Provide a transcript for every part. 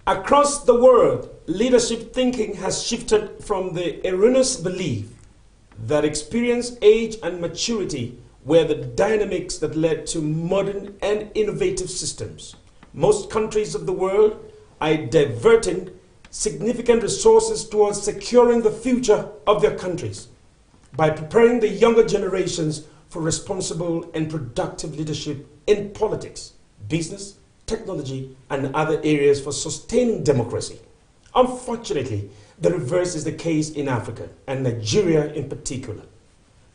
Across the world, leadership thinking has shifted from the erroneous belief that experience, age, and maturity were the dynamics that led to modern and innovative systems. Most countries of the world are diverting significant resources towards securing the future of their countries by preparing the younger generations for responsible and productive leadership in politics, business, technology, and other areas for sustaining democracy. Unfortunately, the reverse is the case in Africa, and Nigeria in particular.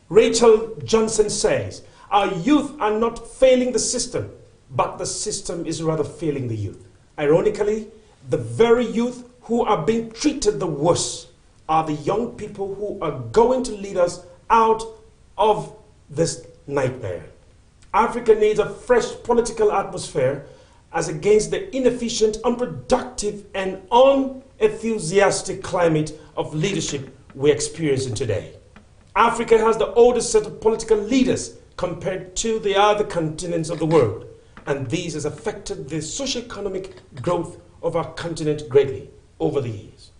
Rachel Johnson says, our youth are not failing the system, but the system is rather failing the youth. Ironically, the very youth who are being treated the worst are the young people who are going to lead us out of this nightmare. Africa needs a fresh political atmosphere as against the inefficient, unproductive, and unenthusiastic climate of leadership we're experiencing today. Africa has the oldest set of political leaders compared to the other continents of the world, and this has affected the socio-economic growth of our continent greatly over the years.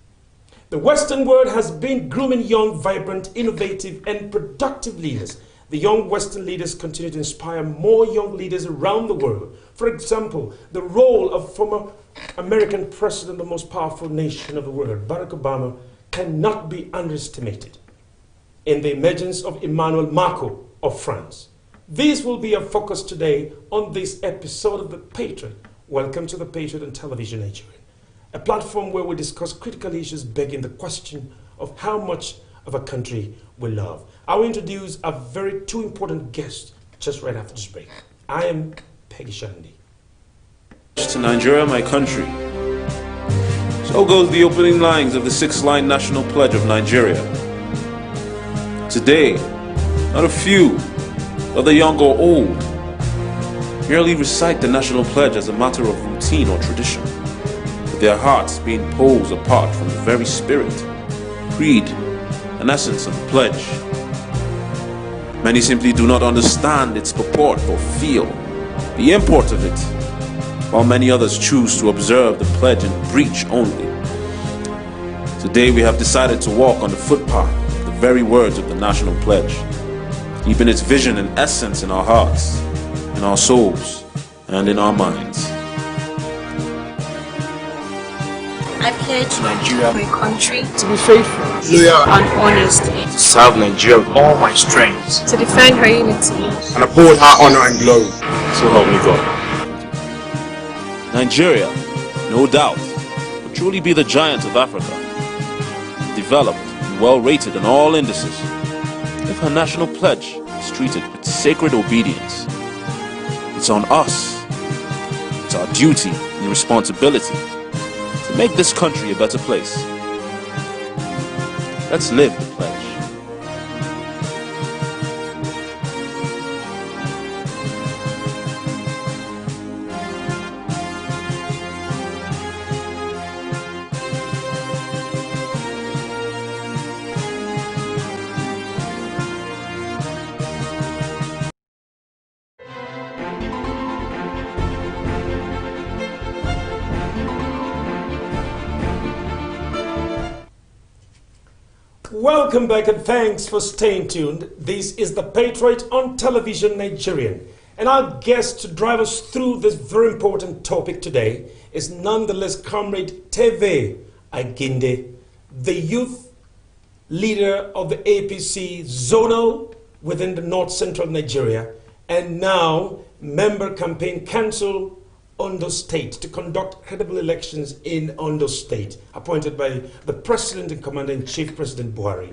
The Western world has been grooming young, vibrant, innovative, and productive leaders. The young Western leaders continue to inspire more young leaders around the world. For example, the role of former American president, the most powerful nation of the world, Barack Obama, cannot be underestimated in the emergence of Emmanuel Macron of France. This will be our focus today on this episode of The Patriot. Welcome to The Patriot on Television Nigerian, a platform where we discuss critical issues begging the question of how much of a country we love. I will introduce a very two important guests just right after this break. I am Peggy Shandy. To Nigeria, my country. So goes the opening lines of the 6-line national pledge of Nigeria. Today, not a few, whether young or old, merely recite the national pledge as a matter of routine or tradition, with their hearts being poles apart from the very spirit, creed, and essence of the pledge. Many simply do not understand its purport or feel the import of it, while many others choose to observe the pledge in breach only. Today we have decided to walk on the footpath of the very words of the national pledge, keeping its vision and essence in our hearts, in our souls, and in our minds. I pledge Nigeria, my country, to be faithful, loyal, and honest, to serve Nigeria with all my strength, to defend her unity, and uphold her honor and glory. So help me God. Nigeria, no doubt, will truly be the giant of Africa, developed and well rated in all indices, if her national pledge is treated with sacred obedience. It's on us, it's our duty and responsibility to make this country a better place. Let's live the pledge. Welcome back and thanks for staying tuned. This is The Patriot on Television Nigerian. And our guest to drive us through this very important topic today is nonetheless Comrade Teve Aginde, the youth leader of the APC zonal within the North Central Nigeria, and now member campaign council Ondo State to conduct credible elections in Ondo State, appointed by the President and Commander-in-Chief, President Buhari.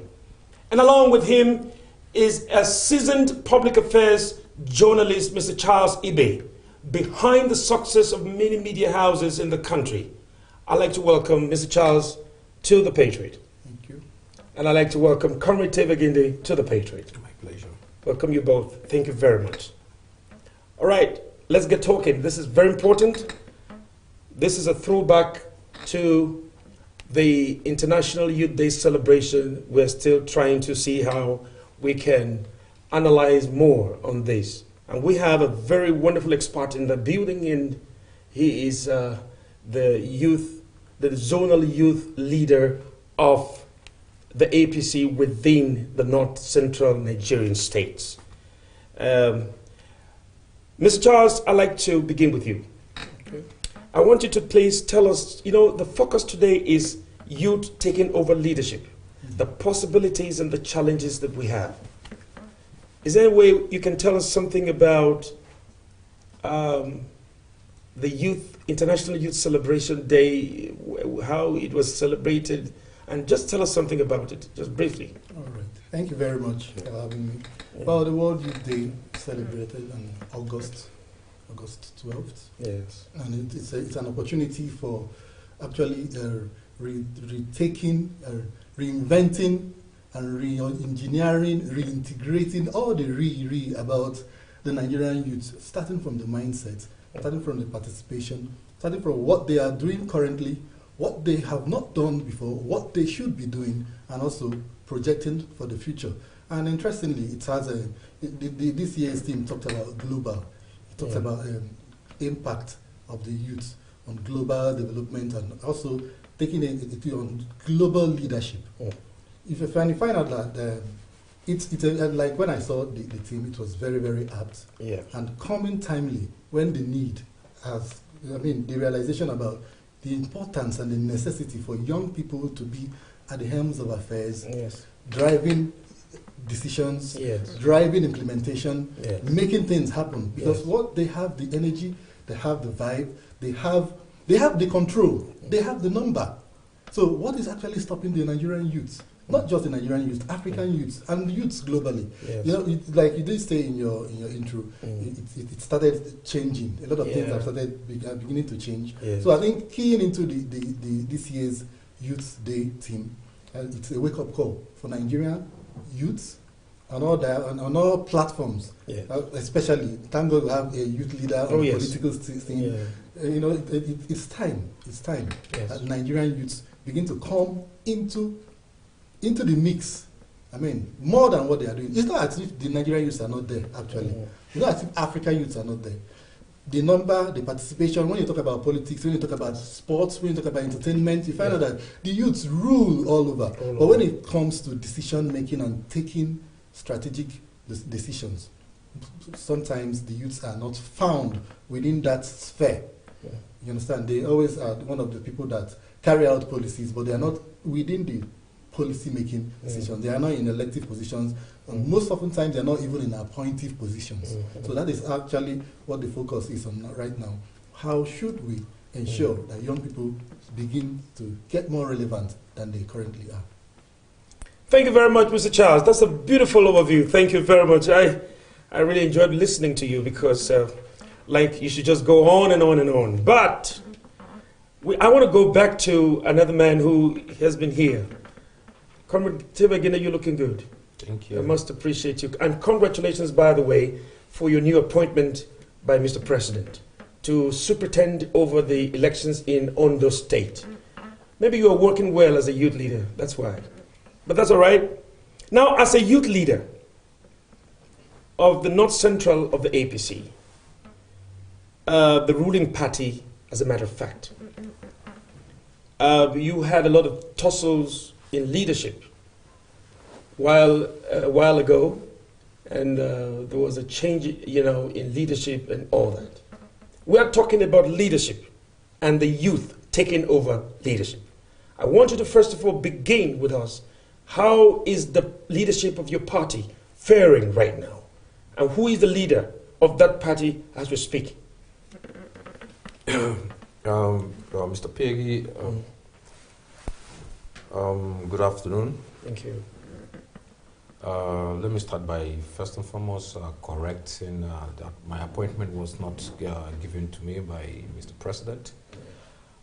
And along with him is a seasoned public affairs journalist, Mr. Charles Ibe, behind the success of many media houses in the country. I'd like to welcome Mr. Charles to The Patriot. Thank you. And I'd like to welcome Comrade Teve Aginde to The Patriot. Oh my Welcome you both. Thank you very much. All right, let's get talking. This is very important. This is a throwback to the International Youth Day celebration. We're still trying to see how we can analyze more on this. And we have a very wonderful expert in the building, and he is the zonal youth leader of the APC within the North Central Nigerian states. Mr. Charles, I'd like to begin with you. Okay. I want you to please tell us, the focus today is youth taking over leadership, the possibilities and the challenges that we have. Is there a way you can tell us something about the International Youth Celebration Day, how it was celebrated, and just tell us something about it, just briefly. All right. Thank you very much for having me. Well, the World Youth Day celebrated on August 12th. Yes. And it's an opportunity for actually retaking, reinventing, and re-engineering, reintegrating all the about the Nigerian youth, starting from the mindset, starting from the participation, starting from what they are doing currently, what they have not done before, what they should be doing, and also projecting for the future. And interestingly, it has this year's theme talked about global. It talks about impact of the youth on global development and also taking it on global leadership. If you find out that it's like when I saw the theme, it was very, very apt and coming timely when the need has, the realization about the importance and the necessity for young people to be at the helms of affairs, driving decisions, driving implementation, making things happen. Because what they have the energy, they have the vibe, they have the control, they have the number. So what is actually stopping the Nigerian youth? Not just the Nigerian youth, African youths and youths globally. It's like you did say in your intro, it started changing. A lot of things have started beginning to change. So I think keying into this year's Youth Day theme, it's a wake-up call for Nigerian youths on all platforms. Especially, thank God we have a youth leader on the political scene. It's time that Nigerian youths begin to come into the mix. More than what they are doing. It's not as if the Nigerian youths are not there, actually. It's not as if African youths are not there. The number, the participation, when you talk about politics, when you talk about sports, when you talk about entertainment, you find out that the youths rule all over. But when it comes to decision making and taking strategic decisions, sometimes the youths are not found within that sphere. You understand? They always are one of the people that carry out policies, but they are not within the policy-making decisions. They are not in elective positions, and most often times they are not even in appointive positions. So that is actually what the focus is on right now. How should we ensure that young people begin to get more relevant than they currently are? Thank you very much, Mr. Charles. That's a beautiful overview. Thank you very much. I really enjoyed listening to you because, you should just go on and on and on. But I want to go back to another man who has been here. Comrade Tibagina, you're looking good. Thank you. I must appreciate you. And congratulations, by the way, for your new appointment by Mr. President to superintend over the elections in Ondo State. Maybe you are working well as a youth leader, that's why. But that's all right. Now, as a youth leader of the North Central of the APC, the ruling party, as a matter of fact, you had a lot of tussles in leadership a while ago, and there was a change, in leadership and all that. We are talking about leadership and the youth taking over leadership. I want you to first of all begin with us. How is the leadership of your party faring right now? And who is the leader of that party as we speak? Mr. Peggy, good afternoon. Thank you. Let me start by first and foremost correcting that my appointment was not given to me by Mr. President.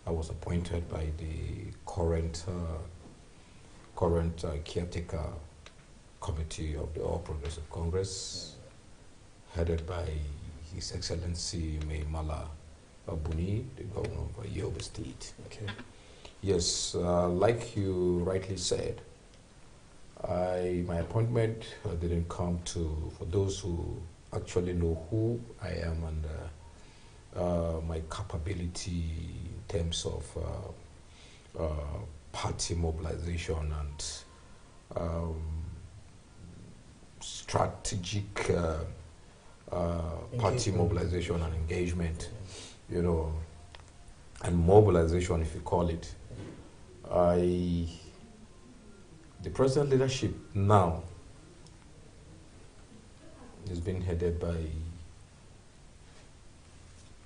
I was appointed by the current caretaker committee of the All Progressive Congress, headed by His Excellency Maimala Abuni, the governor of Yobe State. Okay. Yes, like you rightly said, my appointment didn't come to, for those who actually know who I am and my capability in terms of party mobilization and strategic party mobilization and engagement, you know, and mobilization, if you call it. The present leadership now is being headed by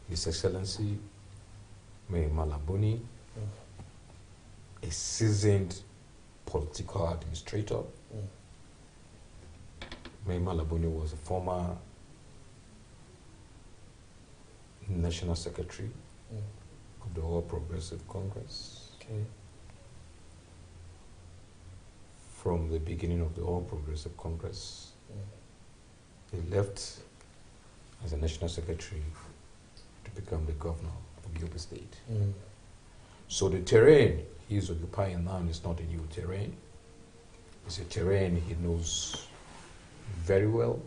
His Excellency May Malabuni, a seasoned political administrator. May Malabuni was a former National Secretary of the All Progressive Congress. Okay. From the beginning of the All Progressive Congress, he left as a National Secretary to become the governor of Yobe State. So the terrain he is occupying now is not a new terrain. It's a terrain he knows very well.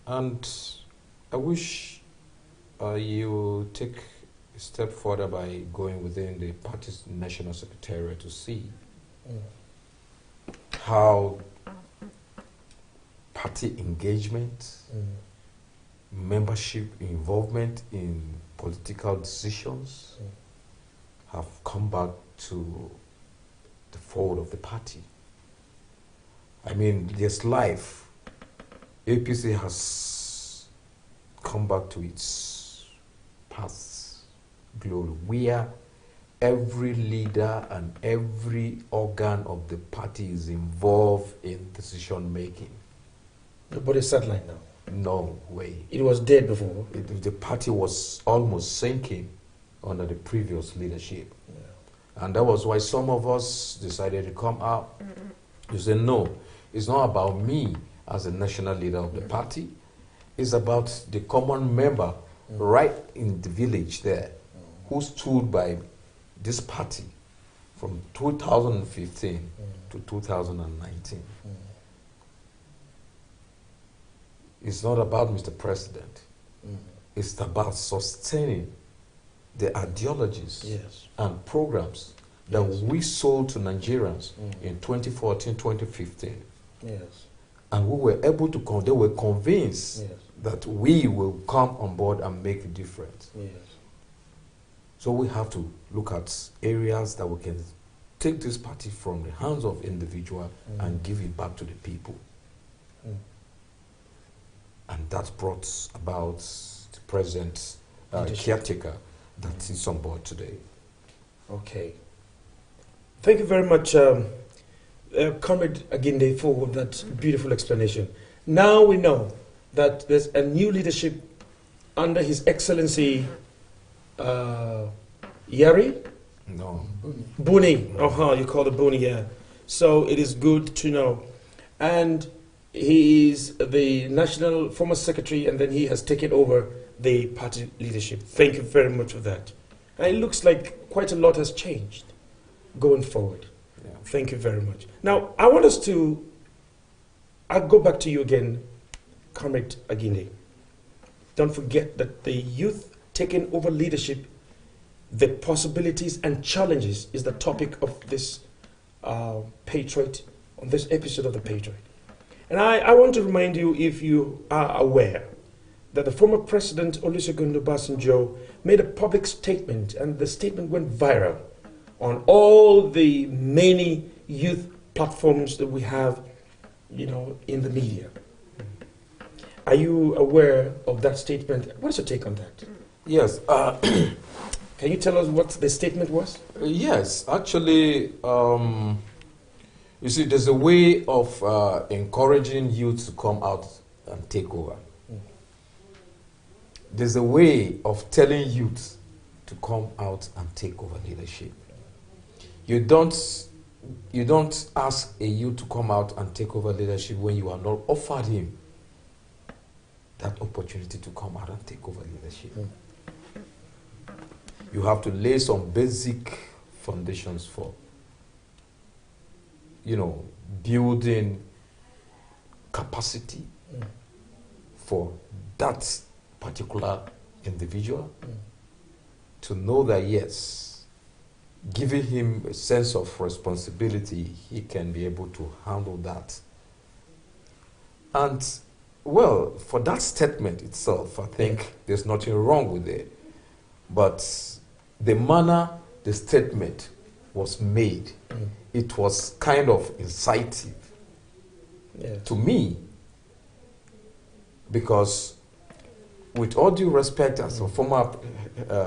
And I wish you take a step further by going within the party's national secretariat to see how party engagement, membership involvement in political decisions have come back to the fold of the party. I mean, there's life. APC has come back to its past glory, where every leader and every organ of the party is involved in decision making. But it's sidelined now. No way. It was dead before. The party was almost sinking under the previous leadership. And that was why some of us decided to come out. You say, no, it's not about me as a national leader of the party. It's about the common member right in the village there who stood by this party from 2015 to 2019. It's not about Mr. President. It's about sustaining the ideologies and programs that we sold to Nigerians in 2014, 2015. Yes. And we were able to, they were convinced that we will come on board and make a difference. Yes. So we have to look at areas that we can take this party from the hands of individual and give it back to the people. And that brought about the present caretaker that is on board today. Okay. Thank you very much, Comrade Aginde, for that beautiful explanation. Now we know that there's a new leadership under His Excellency Yari? No. Buni. You call it Buni, yeah. So it is good to know. And he is the national former secretary, and then he has taken over the party leadership. Thank you very much for that. And it looks like quite a lot has changed going forward. Yeah. Thank you very much. Now, I want us to, I'll go back to you again, Comrade Aginde. Don't forget that the youth taking over leadership, the possibilities and challenges is the topic of this Patriot, on this episode of the Patriot. And I want to remind you, if you are aware, that the former President Olusegun Obasanjo made a public statement, and the statement went viral on all the many youth platforms that we have, you know, in the media. Are you aware of that statement? What is your take on that? Yes. Can you tell us what the statement was? Yes, actually, you see, there's a way of encouraging youth to come out and take over. There's a way of telling youth to come out and take over leadership. You don't you don't ask a youth to come out and take over leadership when you are not offered him that opportunity to come out and take over leadership. You have to lay some basic foundations for, building capacity for that particular individual to know that, yes, giving him a sense of responsibility, he can be able to handle that. And, well, for that statement itself, I think there's nothing wrong with it. But the manner the statement was made, it was kind of inciting to me, because with all due respect, as a former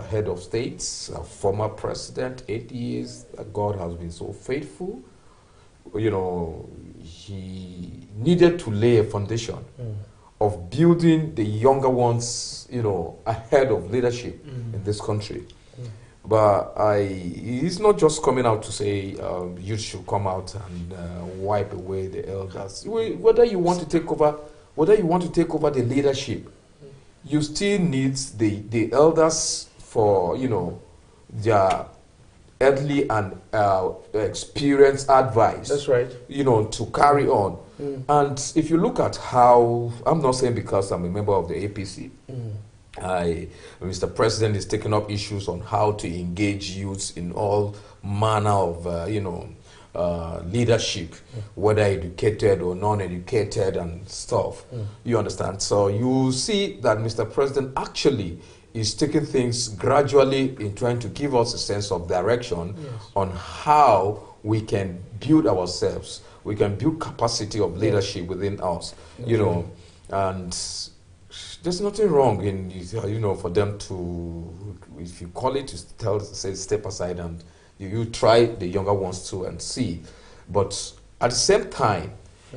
head of state, a former president, 8 years, God has been so faithful. He needed to lay a foundation of building the younger ones, ahead of leadership in this country. But he's not just coming out to say youth should come out and wipe away the elders. Whether you want to take over the leadership, you still need the elders for their early and experienced advice. That's right. To carry on. And if you look at how, I'm not saying because I'm a member of the APC, Mr. President is taking up issues on how to engage youths in all manner of leadership, whether educated or non-educated and stuff. You understand? So you see that Mr. President actually is taking things gradually in trying to give us a sense of direction on how we can build ourselves. We can build capacity of leadership within us, and there's nothing wrong in, for them to, if you call it, to say step aside and you try the younger ones too and see. But at the same time,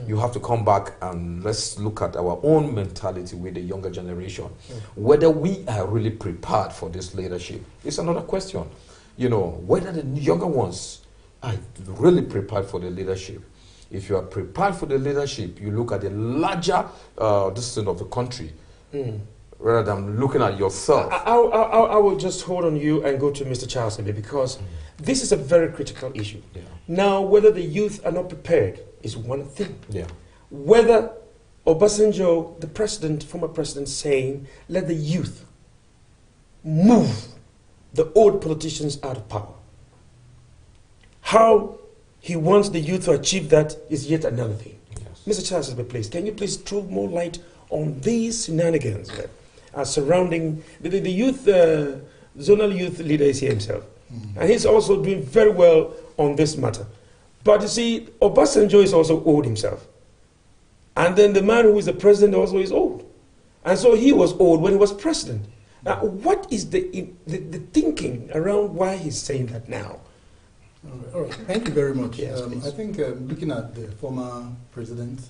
you have to come back and let's look at our own mentality with the younger generation. Whether we are really prepared for this leadership is another question. Whether the younger ones are really prepared for the leadership. If you are prepared for the leadership, you look at the larger distance of the country rather than looking at yourself. I will just hold on you and go to Mr. Charles a bit, because this is a very critical issue. Now, whether the youth are not prepared is one thing. Whether Obasanjo, the president, former president, saying, let the youth move the old politicians out of power. How he wants the youth to achieve that is yet another thing. Mr. Charles, please, can you please throw more light on these shenanigans that are surrounding the youth, zonal youth leader is here himself. And he's also doing very well on this matter. But you see, Obasanjo is also old himself. And then the man who is the president also is old. And so he was old when he was president. Now, what is the thinking around why he's saying that now? All right. Thank you very much. I think looking at the former president,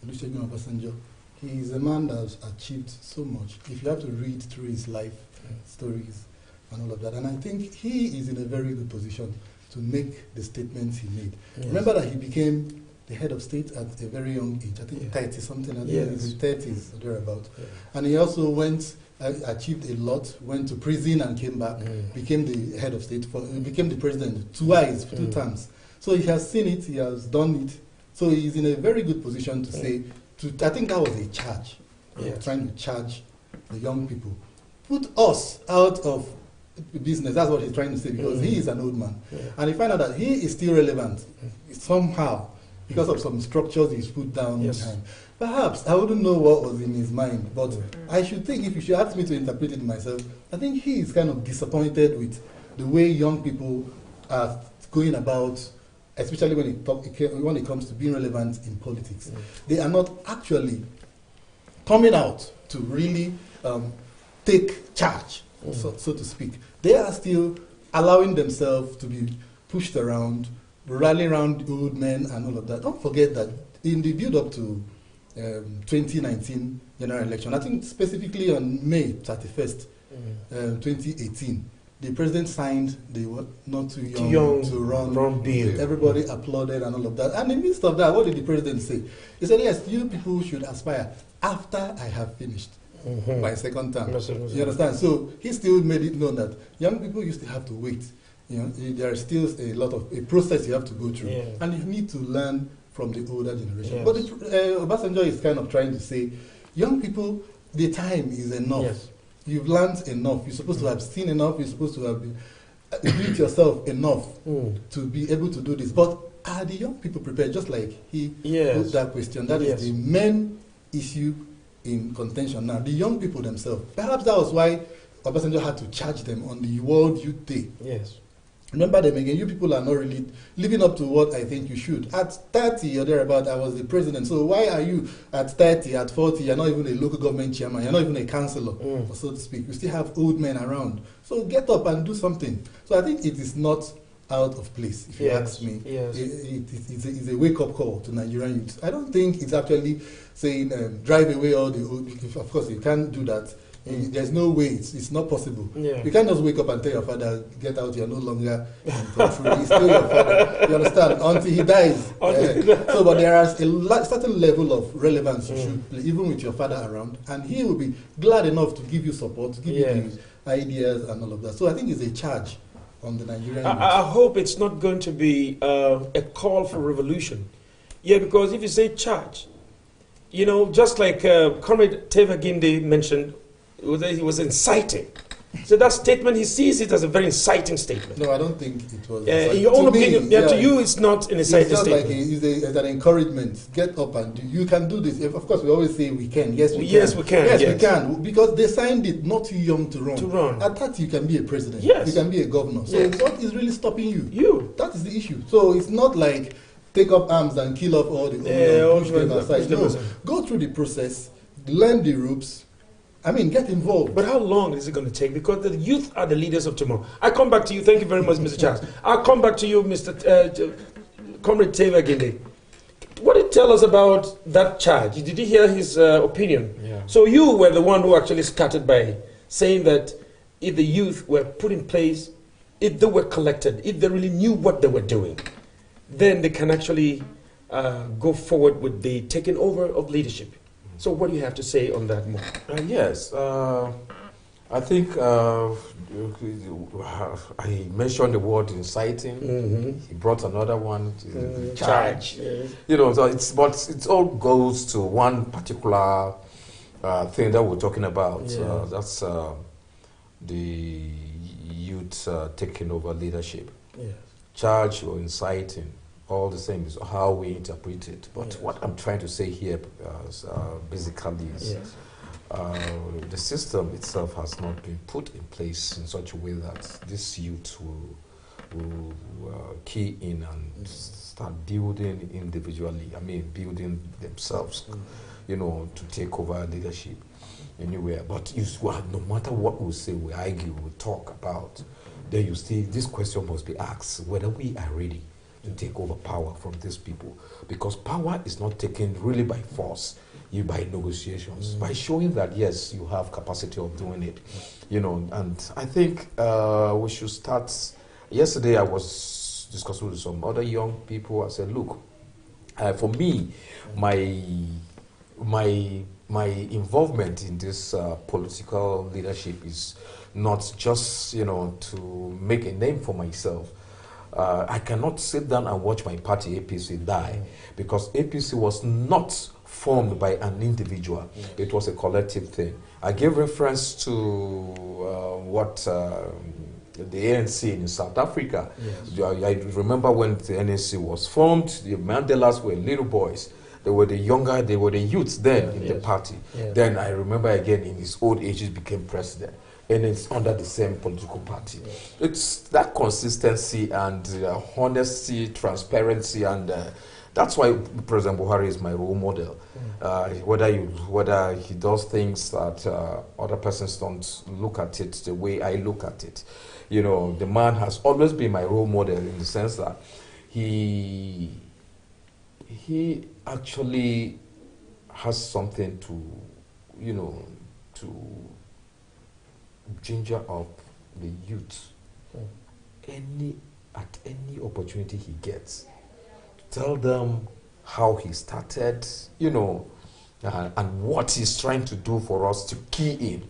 Olusegun Obasanjo, he is a man that has achieved so much. If you have to read through his life stories and all of that, and I think he is in a very good position to make the statements he made. Remember that he became the head of state at a very young age, I think 30 something, I think in his 30s or thereabout. And he also achieved a lot, went to prison and came back, became the head of state, became the president twice, 2 times. So he has seen it, he has done it. So he's in a very good position to say, I think that was a charge, trying to charge the young people. Put us out of business, that's what he's trying to say, because he is an old man. And he find out that he is still relevant, somehow, because of some structures he's put down behind. Perhaps, I wouldn't know what was in his mind, but I should think, if you should ask me to interpret it myself, I think he is kind of disappointed with the way young people are going about, especially when it comes to being relevant in politics. They are not actually coming out to really take charge, so to speak. They are still allowing themselves to be pushed around, rallying around old men and all of that. Don't forget that in the build-up to 2019 general election, I think specifically on May 31st, 2018, the president signed the not too young to run bill. Everybody applauded and all of that. And in the midst of that, what did the president say? He said, yes, you people should aspire after I have finished my second term. You understand? So he still made it known that young people used to have to wait. You know, there is still a lot of a process you have to go through, and you need to learn from the older generation. But Obasanjo is kind of trying to say, young people, the time is enough. You've learned enough. You're supposed to have seen enough. You're supposed to have built yourself enough to be able to do this. But are the young people prepared? Just like he put that question. That is the main issue in contention now. The young people themselves. Perhaps that was why Obasanjo had to charge them on the World Youth Day. Yes. Remember them again. You people are not really living up to what I think you should. At 30 or thereabout, I was the president. So why are you at 30, at 40, you're not even a local government chairman, you're not even a councillor, so to speak. You still have old men around. So get up and do something. So I think it is not out of place, if you ask me. It's a wake-up call to Nigerian youth. I don't think it's actually saying drive away all the old. Of course, you can't do that. There's no way, it's not possible. You can't just wake up and tell your father, get out, you're no longer in control. He's still your father, you understand, until he dies. So, but there is a certain level of relevance you should play, even with your father around, and he will be glad enough to give you support, to give you the ideas and all of that. So I think it's a charge on the Nigerian youth. I hope it's not going to be a call for revolution. Yeah, because if you say charge, you know, just like Comrade Teva Ginde mentioned, he was inciting. So that statement, he sees it as a very inciting statement. No, I don't think it was. In your own opinion, to you, it's not an inciting statement. It's an encouragement. Get up and do. You can do this. Of course, we always say we can. Yes, we can. Yes, we can. Yes, we can. Because they signed it not too young to run. At that, you can be a president. Yes. You can be a governor. So what is really stopping you? You. That is the issue. So it's not like take up arms and kill off all the push them aside. No, go through the process, learn the ropes. I mean, get involved. But how long is it going to take? Because the youth are the leaders of tomorrow. I come back to you. Thank you very much, Mr. Charles. I'll come back to you, Mr. Comrade Teva Ginde. What did you tell us about that charge? Did you hear his opinion? Yeah. So you were the one who actually started by saying that if the youth were put in place, if they were collected, if they really knew what they were doing, then they can actually go forward with the taking over of leadership. So what do you have to say on that more? Yes, I think I mentioned the word inciting. He brought another one, charge. You know, so it all goes to one particular thing that we're talking about. That's the youth taking over leadership. Charge or inciting. All the same is how we interpret it. But what I'm trying to say here basically is the system itself has not been put in place in such a way that this youth will key in and start building individually. I mean, building themselves, you know, to take over leadership anywhere. But no matter what we say, we argue, we talk about, then you see this question must be asked whether we are ready to take over power from these people, because power is not taken really by force, by negotiations, by showing that yes, you have capacity of doing it, you know. And I think we should start. Yesterday I was discussing with some other young people. I said, look, for me, my involvement in this political leadership is not just, you know, to make a name for myself. I cannot sit down and watch my party APC die, because APC was not formed by an individual. It was a collective thing. I gave reference to what the ANC in South Africa. I remember when the ANC was formed, the Mandelas were little boys. They were the youths then in the party. Then I remember again in his old age he became president. And it's under the same political party. It's that consistency and honesty, transparency, and that's why President Buhari is my role model. Whether he does things that other persons don't look at it the way I look at it, you know, the man has always been my role model in the sense that he actually has something to, you know, to ginger up the youth at any opportunity he gets. Tell them how he started, you know, and what he's trying to do for us to key in.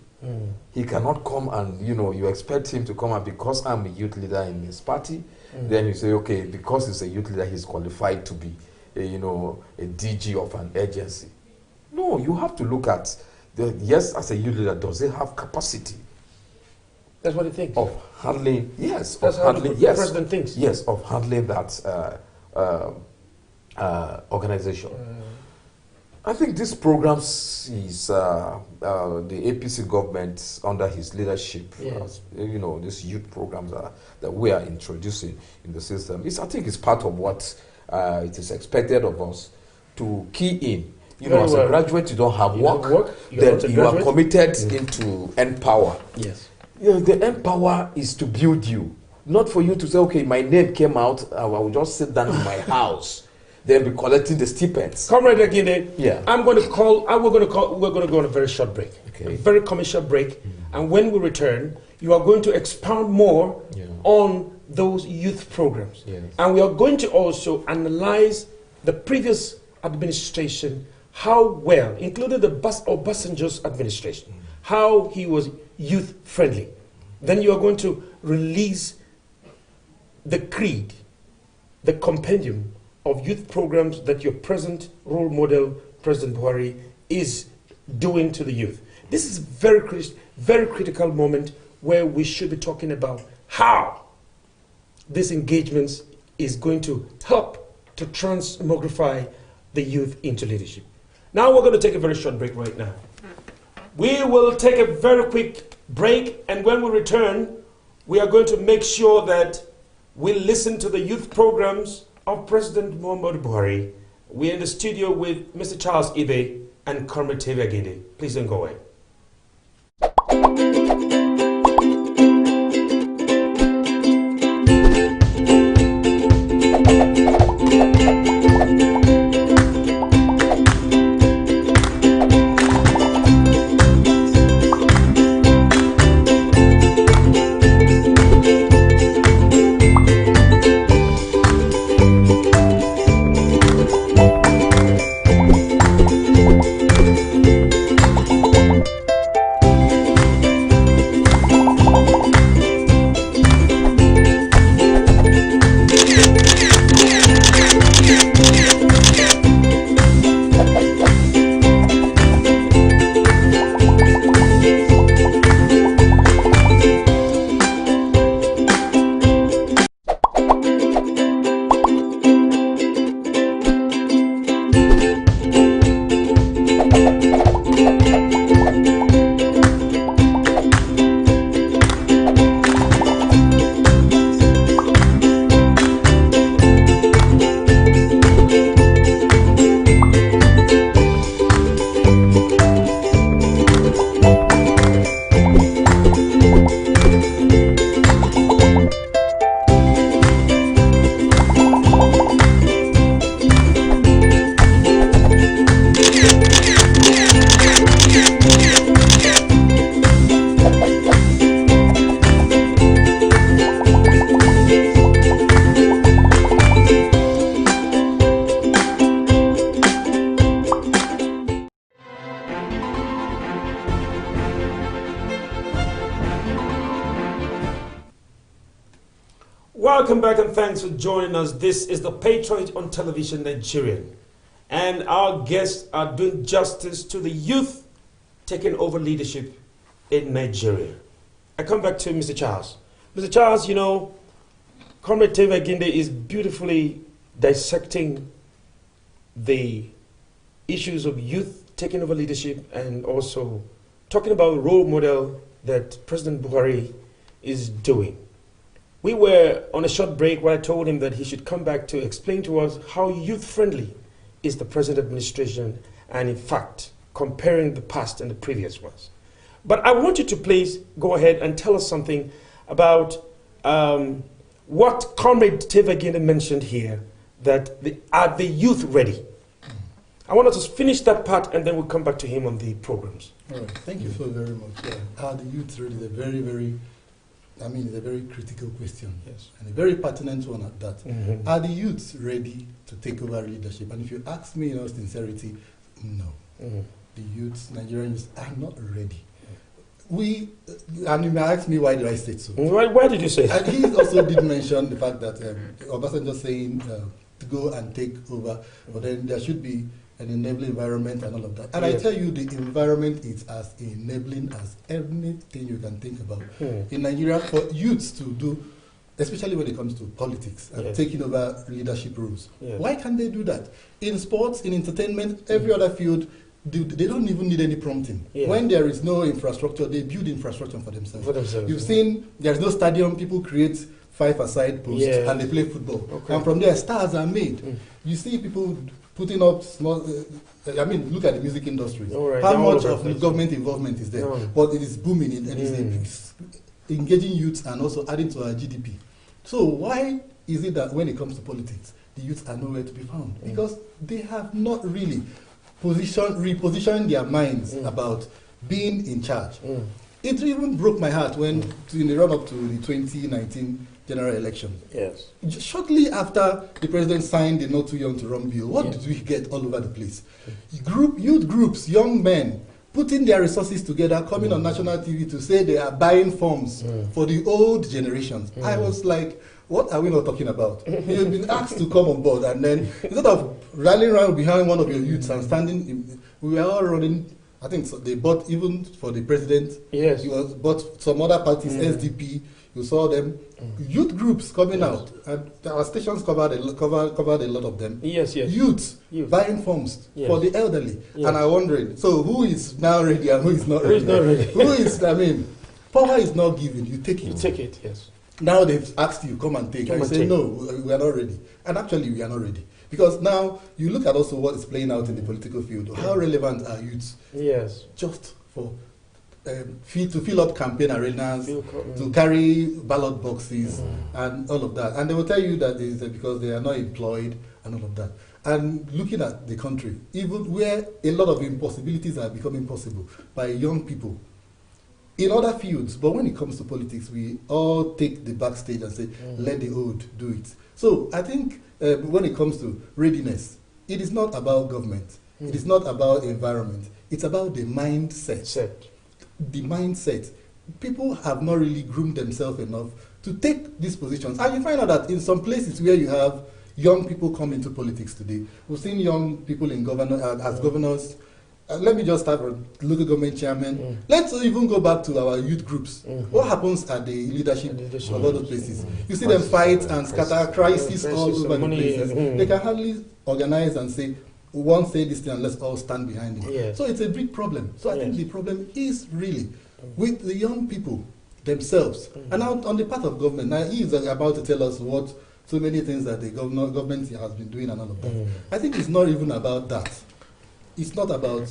He cannot come and, you know, you expect him to come and because I'm a youth leader in his party, then you say, okay, because he's a youth leader, he's qualified to be, a DG of an agency. No, you have to look at, yes, as a youth leader, does he have capacity? That's what he thinks. Of handling, yes. That's of how handling, the yes, president thinks. Yes, of handling that organization. I think this program is the APC government under his leadership. Yes. These youth programs that we are introducing in the system. I think it's part of what it is expected of us to key in. As a graduate, you don't have work. Then you are committed into Empower. Yes. The Empower is to build you, not for you to say, okay, my name came out, I will just sit down in my house. They'll be collecting the stipends. Comrade Aginde, yeah. we're going to go on a very short break, okay. A very commercial break, and when we return, you are going to expound more on those youth programs. Yes. And we are going to also analyze the previous administration, how well, including the Obasanjo's administration, how he was youth friendly. Then you are going to release the creed, the compendium of youth programs that your present role model, President Buhari, is doing to the youth. This is a very critical moment where we should be talking about how this engagement is going to help to transmogrify the youth into leadership. Now we're going to take a very short break right now. We will take a very quick break, and when we return, we are going to make sure that we listen to the youth programs of President Muhammadu Buhari. We're in the studio with Mr. Charles Ibe and Comrade Aginde. Please don't go away. Welcome back and thanks for joining us. This is the Patriot on Television Nigerian. And our guests are doing justice to the youth taking over leadership in Nigeria. I come back to Mr. Charles. Mr. Charles, Comrade Aginde is beautifully dissecting the issues of youth taking over leadership and also talking about the role model that President Buhari is doing. We were on a short break where I told him that he should come back to explain to us how youth-friendly is the present administration and, in fact, comparing the past and the previous ones. But I want you to please go ahead and tell us something about what Comrade Aginde mentioned here, that are the youth ready? I want us to finish that part and then we'll come back to him on the programs. All right, thank you so very much. Are the youth ready? They're very, very I mean, it's a very critical question. Yes. And a very pertinent one at that. Mm-hmm. Are the youths ready to take over leadership? And if you ask me in all sincerity, no. Mm-hmm. The youths, Nigerian youths, are not ready. And you may ask me, why do I say so? Why did you say And he also did mention the fact that Obasanjo saying to go and take over, but then there should be an enabling environment and all of that. And I tell you, the environment is as enabling as anything you can think about. In Nigeria, for youths to do, especially when it comes to politics and taking over leadership roles, why can't they do that? In sports, in entertainment, every other field, they don't even need any prompting. When there is no infrastructure, they build infrastructure for themselves. You've seen there's no stadium, people create 5-a-side posts and they play football. And from there, stars are made. You see people putting up small, look at the music industry. How much of government involvement is there? But it is booming and it's engaging youths and also adding to our GDP. So why is it that when it comes to politics, the youths are nowhere to be found? Because they have not really repositioned their minds about being in charge. It even broke my heart when, in the run-up to the 2019 general election, shortly after the president signed the Not Too Young to Run bill, what did we get all over the place? Youth groups, young men, putting their resources together, coming on national TV to say they are buying forms for the old generations. I was like, what are we not talking about? You've been asked to come on board, and then instead of rallying around behind one of your youths and standing, we were all running. I think so they bought, even for the president, he was bought some other parties, SDP. You saw them, youth groups coming out, and our stations covered a lot of them. Youths buying forms for the elderly, and I'm wondering, so who is now ready and who is not ready? Who is? I mean, power is not given; you take it. You take it, yes. Now they've asked you, come and take. And you say, no, we are not ready. And actually, we are not ready. Because now, you look at also what is playing out in the political field. How relevant are youths? Just for to fill up campaign arenas, to carry ballot boxes, and all of that. And they will tell you that it's because they are not employed, and all of that. And looking at the country, even where a lot of impossibilities are becoming possible by young people, in other fields, but when it comes to politics, we all take the backstage and say, let the old do it. So I think when it comes to readiness, it is not about government. It is not about environment. It's about the mindset. The mindset. People have not really groomed themselves enough to take these positions. And you find out that in some places where you have young people come into politics today, we've seen young people in as governors. Let me just have a local government chairman. Let's even go back to our youth groups. What happens at the leadership of all those places? You see them fight and scatter crises all over the places. They can hardly organize and say, we won't say this thing and let's all stand behind it. So it's a big problem. So I think the problem is really with the young people themselves. And now on the part of government, now he is about to tell us what so many things that the government has been doing and all of that. I think it's not even about that. It's not about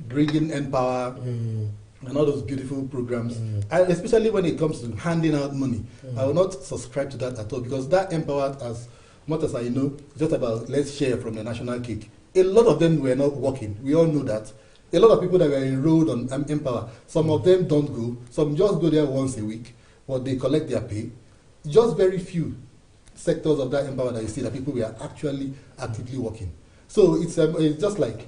bringing Empower and all those beautiful programs, and especially when it comes to handing out money. I will not subscribe to that at all, because that Empower, as much as I know, is just about let's share from the national cake. A lot of them were not working. We all know that. A lot of people that were enrolled on Empower, some of them don't go. Some just go there once a week, but they collect their pay. Just very few sectors of that Empower that you see that people were actually actively working. So it's just like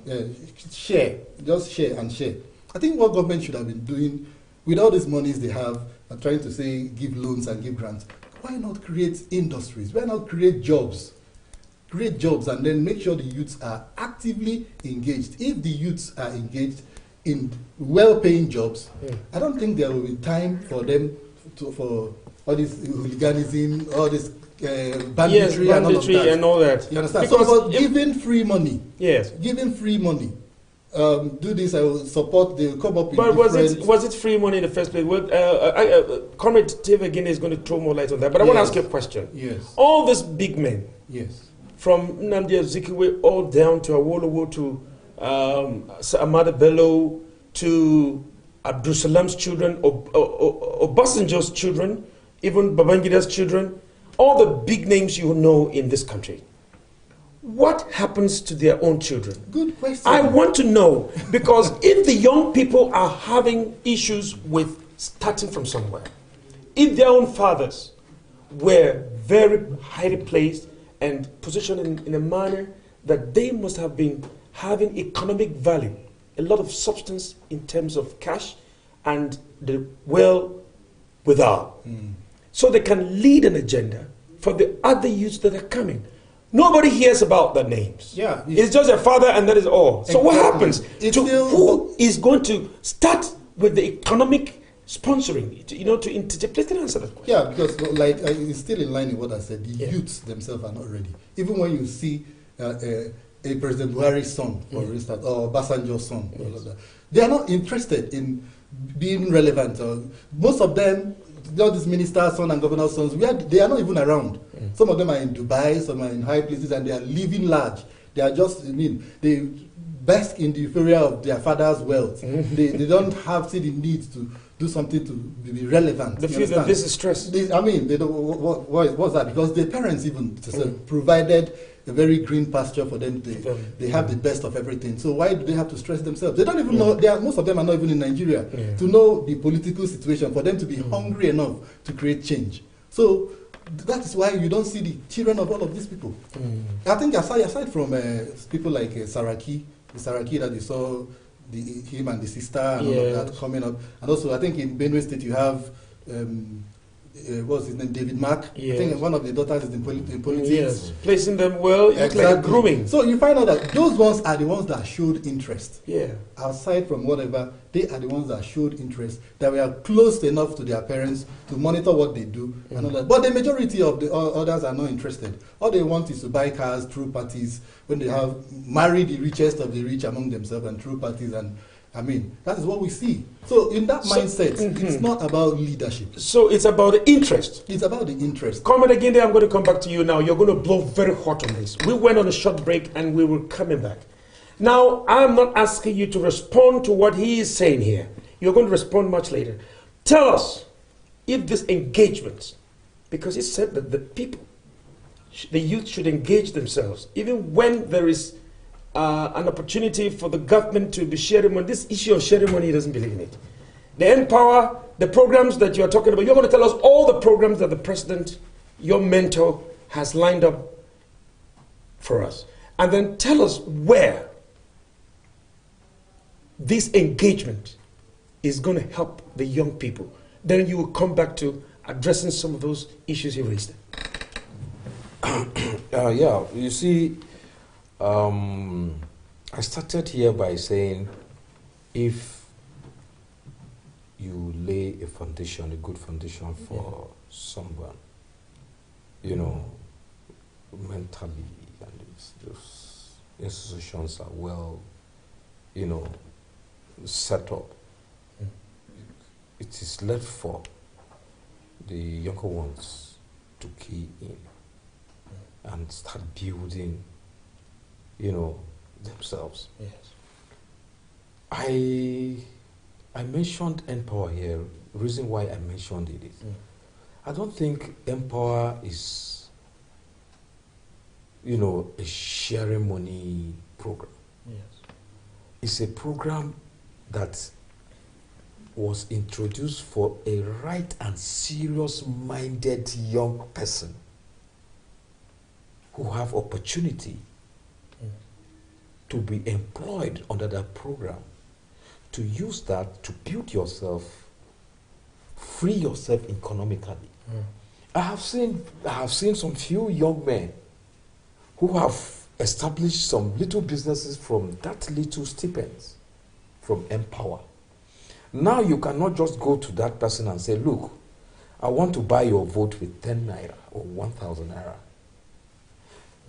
share, just share and share. I think what government should have been doing with all these monies they have, trying to say give loans and give grants, why not create industries? Why not create jobs? Create jobs and then make sure the youths are actively engaged. If the youths are engaged in well-paying jobs, I don't think there will be time for them for all this hooliganism, all this banditry, and all that. You understand? Because so giving free money. Giving free money. Do this, I will support, they will come up with different... was it free money in the first place? Well, Comrade Teve again is going to throw more light on that, but I want to ask you a question. All these big men, from Nnamdi Azikiwe all down to Awolowo, to Amada Bello, to Abdul Salam's children, Obasanjo's children, even Babangida's children, all the big names you know in this country. What happens to their own children? Good question. I want to know, because if the young people are having issues with starting from somewhere, if their own fathers were very highly placed and positioned in a manner that they must have been having economic value, a lot of substance in terms of cash and the well without. So they can lead an agenda for the other youths that are coming. Nobody hears about their names. Yeah, it's just a father and that is all. So what happens? Who is going to start with the economic sponsoring? To interject. Please can answer that question. Yeah, because like it's still in line with what I said. The youths themselves are not ready. Even when you see a President Buhari's son, for instance, or Basanjo's son, all of that, they are not interested in being relevant. Most of them, all these ministers' sons and governors' sons, they are not even around. Some of them are in Dubai, some are in high places, and they are living large. They are just, they bask in the euphoria of their father's wealth. They don't see the need to do something to be relevant. They feel that this is stress. They don't, what's that? Because their parents even provided a very green pasture for them. They have the best of everything. So why do they have to stress themselves? They don't even know. Most of them are not even in Nigeria to know the political situation for them to be hungry enough to create change. So that is why you don't see the children of all of these people. I think aside from people like Saraki that you saw, him and the sister and all of that coming up, and also I think in Benue State you have what's his name, David Mark. I think one of the daughters is in politics. Yes, placing them well, exactly. Like grooming. So you find out that those ones are the ones that showed interest. Yeah. Aside from whatever, they are the ones that showed interest, that were close enough to their parents to monitor what they do and all that. But the majority of the others are not interested. All they want is to buy cars through parties when they have married the richest of the rich among themselves and through parties, and that is what we see. So in that mindset, it's not about leadership. So it's about the interest. It's about the interest. Comrade Aginde, I'm going to come back to you now. You're going to blow very hot on this. We went on a short break and we will coming back. Now, I'm not asking you to respond to what he is saying here. You're going to respond much later. Tell us if this engagement, because he said that the people, the youth should engage themselves, even when there is an opportunity for the government to be sharing money. This issue of sharing money, he doesn't believe in it. The Empower, the programs that you're talking about, you're going to tell us all the programs that the president, your mentor, has lined up for us. And then tell us where this engagement is going to help the young people. Then you will come back to addressing some of those issues you raised. You see, I started here by saying, if you lay a foundation, a good foundation for someone, mentally, and those institutions are well, set up, it is left for the younger ones to key in and start building themselves. Yes. I mentioned Empower here. The reason why I mentioned it is I don't think Empower is a sharing money program. Yes. It's a program that was introduced for a right and serious-minded young person who have opportunity to be employed under that program, to use that to build yourself, free yourself economically. I have seen some few young men who have established some little businesses from that little stipends from Empower. Now you cannot just go to that person and say, look, I want to buy your vote with 10 naira or 1,000 naira.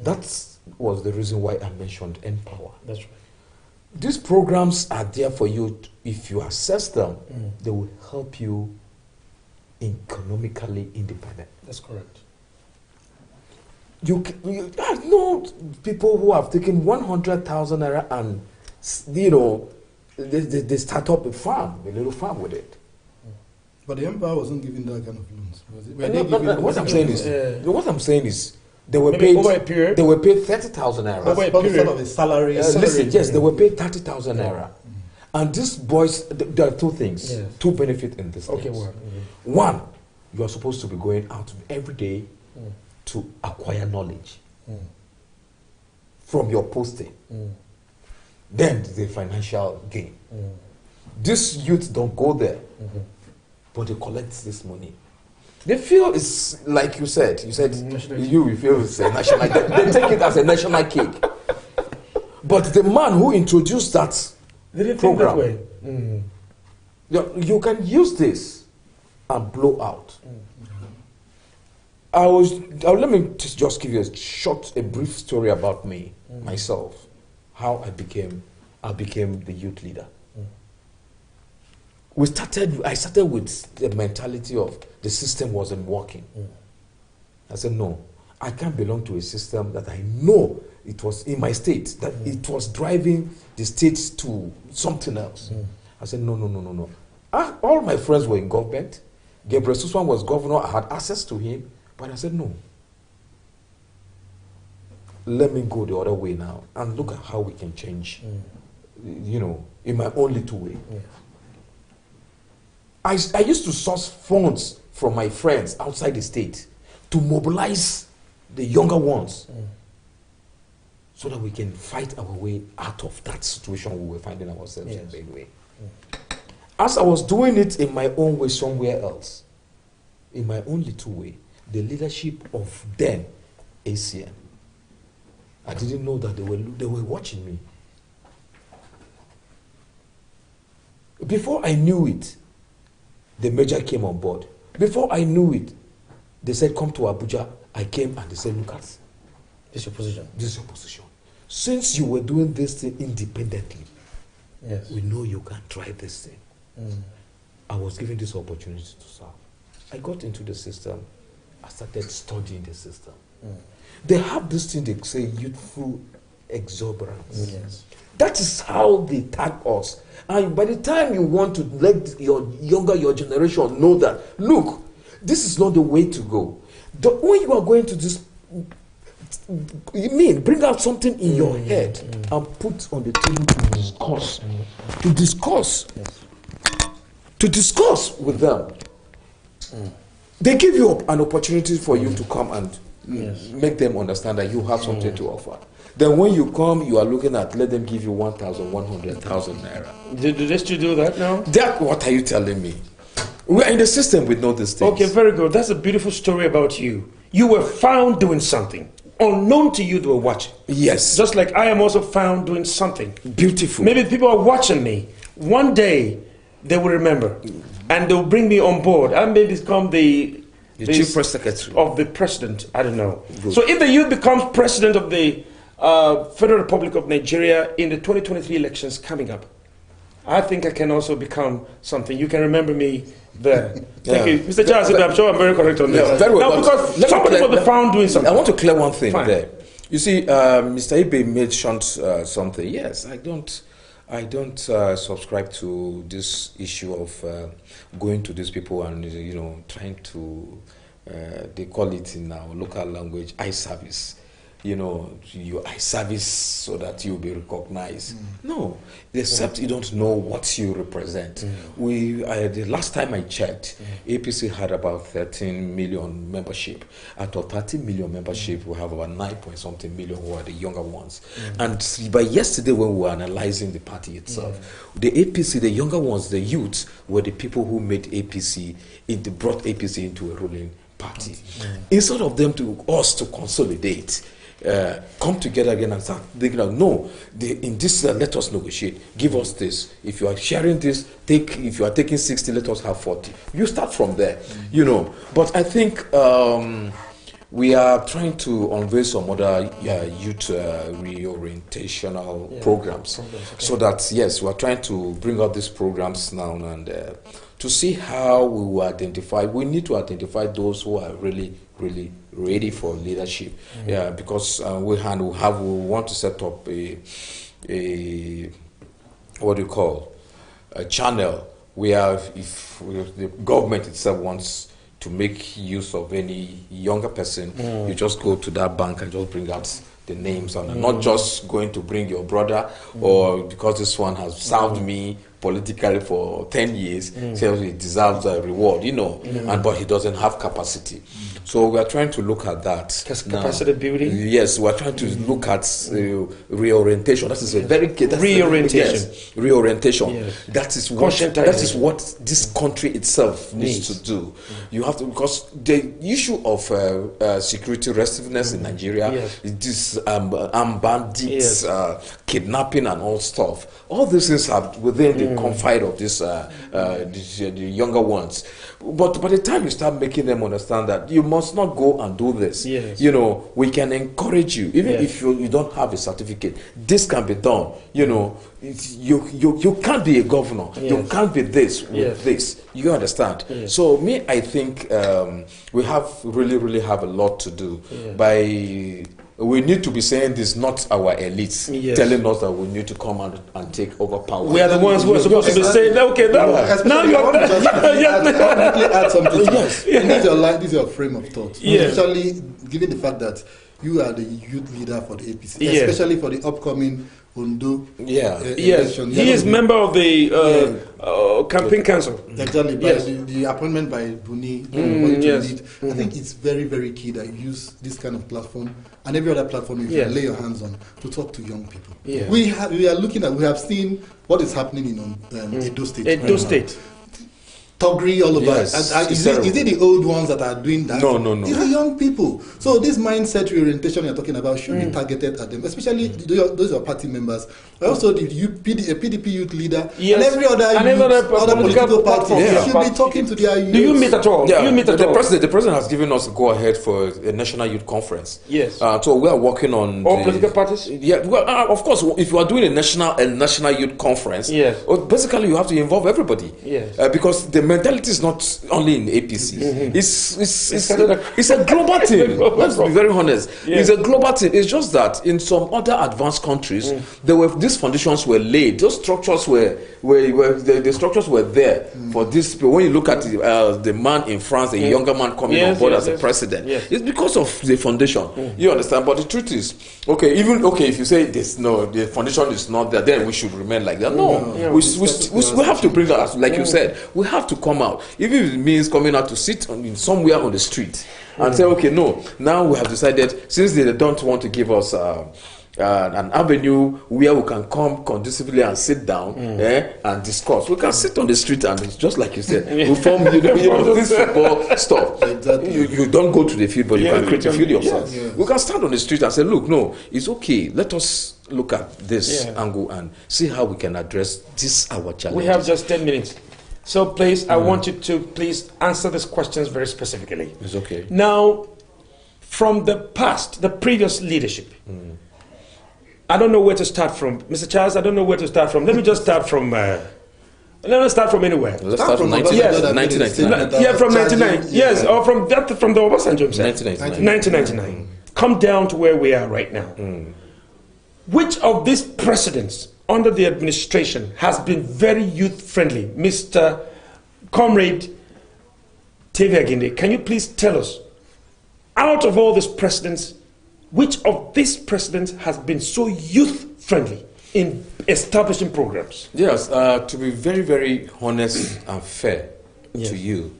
That was the reason why I mentioned Empower. That's right. These programs are there for you. If you access them, they will help you economically independent. That's correct. I know people who have taken 100,000 naira and, they start up a little farm with it. But the Empower wasn't giving that kind of loans. What I'm saying is, they were paid over a period. They were paid 30,000 naira. Over a period. Sort of a salary. Listen, yes, they were paid 30,000 naira. And these boys, there are two things, two benefits in this. Okay, case. well, One, you are supposed to be going out every day to acquire knowledge from your posting. Then the financial gain. These youth don't go there, but they collect this money. They feel it's like you said, you feel it's a national cake. They take it as a national cake. But the man who introduced that program, you can use this and blow out. Let me just give you a brief story about me, myself, how I became the youth leader. I started with the mentality of the system wasn't working. I said, no, I can't belong to a system that I know it was in my state, that it was driving the state to something else. I said, no. All my friends were in government. Gabriel Suswan was governor. I had access to him. But I said, no. Let me go the other way now and look at how we can change, in my own little way. I used to source funds from my friends outside the state to mobilize the younger ones so that we can fight our way out of that situation we were finding ourselves in Benue. As I was doing it in my own way somewhere else, in my own little way, the leadership of then ACN, I didn't know that they were watching me. Before I knew it, the major came on board. Before I knew it, they said, come to Abuja. I came and they said, look at this. This is your position. This is your position. Since you were doing this thing independently, we know you can try this thing. I was given this opportunity to serve. I got into the system. I started studying the system. They have this thing they say, youthful exuberance. That is how they tag us. And by the time you want to let your generation know that, look, this is not the way to go. When you are going to this, bring out something in your head and put on the table to discuss. To discuss with them. They give you an opportunity for you to come and make them understand that you have something to offer. Then when you come, you are looking at, let them give you 1,000, 100,000 naira. Do they still do that now? What are you telling me? We are in the system, we know these things. Okay, very good. That's a beautiful story about you. You were found doing something. Unknown to you, they were watching. Yes. Just like I am also found doing something. Beautiful. Maybe people are watching me. One day, they will remember. And they'll bring me on board. I may become the chief press secretary of the president. I don't know. Good. So if the youth becomes president of the Federal Republic of Nigeria in the 2023 elections coming up, I think I can also become something. You can remember me there. Thank you. Mr. Charles, I'm sure I'm very correct on this. Very well. Now, because somebody was found doing something. I want to clear one thing there. You see, Mr. Ibe mentioned something. Yes, I don't subscribe to this issue of going to these people and trying to they call it in our local language eye service. Your eye service so that you'll be recognized. No, except you don't know what you represent. The last time I checked, APC had about 13 million membership. Out of 30 million membership, we have about 9-point-something million who are the younger ones. And by yesterday, when we were analyzing the party itself, the APC, the younger ones, the youths, were the people who made APC, brought APC into a ruling party. Instead of us to consolidate, come together again and start thinking of, no, in this let us negotiate, give us this. If you are sharing this, if you are taking 60, let us have 40. You start from there, But I think we are trying to unveil some other youth reorientational programs. So that, yes, we are trying to bring out these programs now and to see how we will identify. We need to identify those who are really, really ready for leadership. Because we want to set up a channel where if the government itself wants to make use of any younger person, you just go to that bank and just bring out the names, and not just going to bring your brother or because this one has served me politically for 10 years, so he deserves a reward, but he doesn't have capacity. So we are trying to look at that. Capacity building? Yes, we are trying to look at reorientation. That is a very key. Reorientation. Yes, reorientation. Yes. That is what this country itself needs to do. You have to, because the issue of security restiveness in Nigeria, this armed bandits, kidnapping and all stuff. All these things are within the confine of the younger ones. But by the time you start making them understand that you must not go and do this, we can encourage you, even if you don't have a certificate. This can be done. You can't be a governor. You can't be this with this. You understand? So I think we really have a lot to do. We need to be saying this, not our elites telling us that we need to come and take over power. We are the ones who are supposed to be saying, okay, now you are add something. Yes. This is your frame of thought. Especially given the fact that you are the youth leader for the APC, especially for the upcoming Ondo election. He is member of the campaign council. Exactly. By the appointment by Buni, lead. I think it's very, very key that you use this kind of platform and every other platform you can lay your hands on to talk to young people. We have seen what is happening in Edo State. Edo State. Togri all over. Is it the old ones that are doing that? No. These are young people. So this mindset reorientation you're talking about should be targeted at them, especially those are party members. Also the PDP youth leader and every other political party. You should be talking to their youth. Do you meet at all? Yeah. The president has given us a go ahead for a national youth conference. Yes. So we are working on all political parties. Yeah. Well, of course, if you are doing a national youth conference, basically you have to involve everybody. Yes. Because the mentality is not only in APC. It's a global thing. Let's be very honest. It's a global thing. It's just that in some other advanced countries, these foundations were laid. Those structures the structures were there for this. When you look at the man in France, the younger man coming on board as a president, it's because of the foundation. You understand? But the truth is, if you say this, the foundation is not there, then we should remain like that. No, we have to bring that, like you said, we have to come out. Even if it means coming out to sit somewhere on the street and say, okay, no, now we have decided, since they don't want to give us an avenue where we can come conducively and sit down and discuss. We can sit on the street and it's just like you said, we form this football stuff. Exactly. You don't go to the field, but you can create a field yourself. We can stand on the street and say, look, no, it's okay. Let us look at this angle and see how we can address this our challenge. We have just 10 minutes. So please, I want you to please answer these questions very specifically. It's okay. Now, from the past, the previous leadership, I don't know where to start from. Mr. Charles, I don't know where to start from. Let me just start from... let me start from anywhere. Let's start from 1999. Yeah, from 99. Yes, or from the Obasanjo himself. 1999. Come down to where we are right now. Which of these presidents under the administration has been very youth-friendly? Mr. Comrade Teviaginde, can you please tell us, out of all these presidents, which of these presidents has been so youth-friendly in establishing programs? Yes, to be very, very honest and fair to you,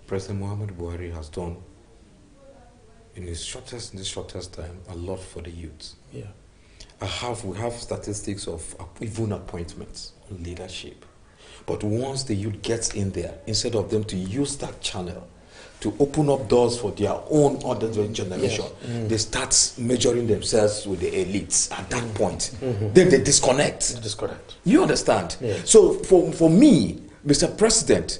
President Muhammad Buhari has done, in this shortest time, a lot for the youth. Yeah. We have statistics of even appointments, leadership. But once the youth gets in there, instead of them to use that channel to open up doors for their own other generation, they start measuring themselves with the elites at that point. Then they disconnect. You understand? So for me, Mr. President,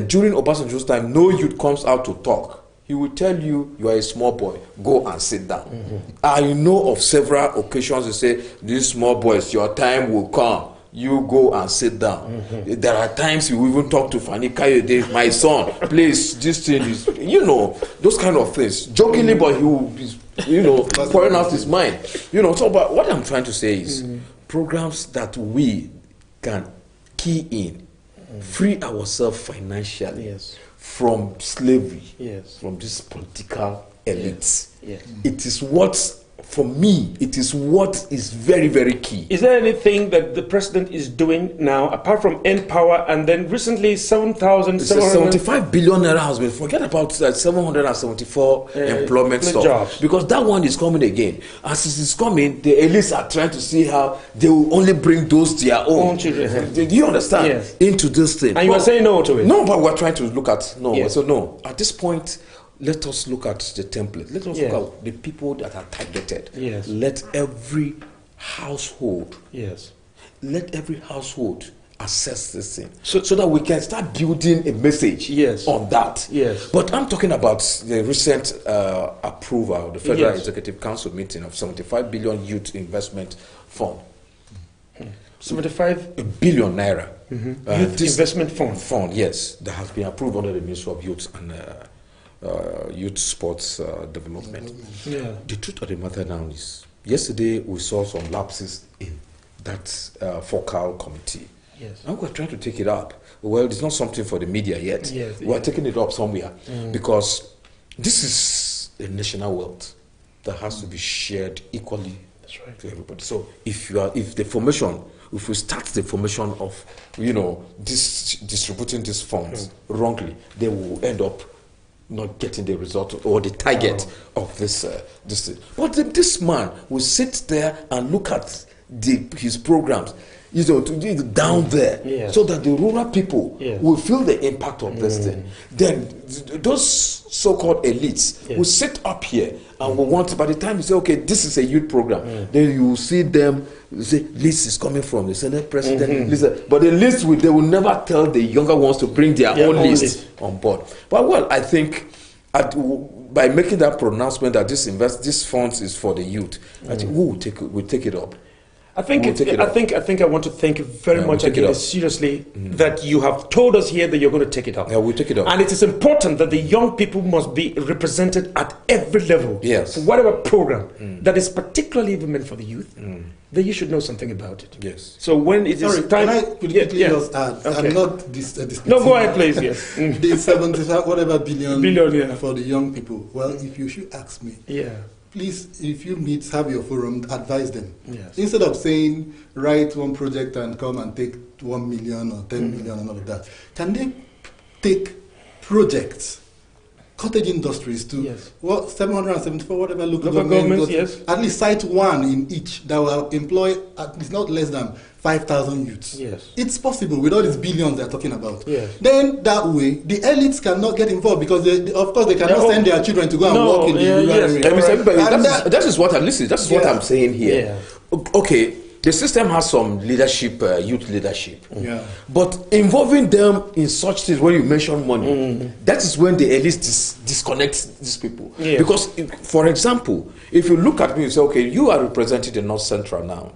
during Obasanjo's time, no youth comes out to talk. He will tell you, you are a small boy, go and sit down. I know of several occasions they say, these small boys, your time will come. You go and sit down. There are times you even talk to Fani Kayode, my son, please, this thing is, those kind of things. Jokingly, but he will be, pouring out his mind. So but what I'm trying to say is, programs that we can key in, free ourselves financially from slavery, from these political elites. It is what for me, it is what is very, very key. Is there anything that the president is doing now, apart from Empower, and then recently 75 billion naira has been, forget about 774 employment stuff. Jobs. Because that one is coming again. As it is coming, the elites are trying to see how they will only bring those their own children. Do you understand? Yes. Into this thing. And you are saying no to it? No, but we're trying to look at, Yes. So no. At this point, let us look at the template. Let us look at the people that are targeted. Yes. Let every household, Yes. let every household assess this thing, so that we can start building a message on that. Yes. But I'm talking about the recent approval, the Federal Yes. Executive Council meeting of 75 billion youth investment fund. 75 billion naira. Youth investment fund. Yes, that has been approved under the Ministry of Youth and Youth Sports Development. Yeah. The truth of the matter now is, yesterday we saw some lapses in that focal committee. Yes. And we're trying to take it up. Well, it's not something for the media yet. Yes, we're taking it up somewhere because this is a national wealth that has to be shared equally to everybody. So if we start the formation of, distributing these funds wrongly, they will end up not getting the result or the target of this thing. But this man will sit there and look at his programs, down there, so that the rural people will feel the impact of this thing. Then those so-called elites will sit up here and will want, by the time you say, okay, this is a youth program, then you will see them say, list is coming from the Senate President. But the list, they will never tell the younger ones to bring their own list on board. But I think by making that pronouncement that this funds is for the youth, I think we'll take it up. I think I want to thank you very much again, seriously, that you have told us here that you're going to take it up. Yeah, we'll take it up. And it is important that the young people must be represented at every level. Yes. For whatever program that is particularly even meant for the youth, then you should know something about it. Yes. So when it is time... Can I quickly just add? Okay. I'm not disputing. No, go ahead, please, yes. The 75 whatever billion yeah. for the young people. Well, if you should ask me, please, if you meet, have your forum, advise them. Yes. Instead of saying, write one project and come and take 1 million or 10 million and all of that, can they take projects, cottage industries to 774, whatever local governments, at least cite one in each that will employ at least not less than 5,000 youths. Yes. It's possible with all these billions they're talking about. Yes. Then that way, the elites cannot get involved because of course they cannot send their children to go and work in the rural area. That is what I'm saying here. Yeah. Okay, the system has some leadership, youth leadership. But involving them in such things, when you mention money, that is when the elites disconnect these people. Yes. Because, for example, if you look at me and say, okay, you are representing the North Central now.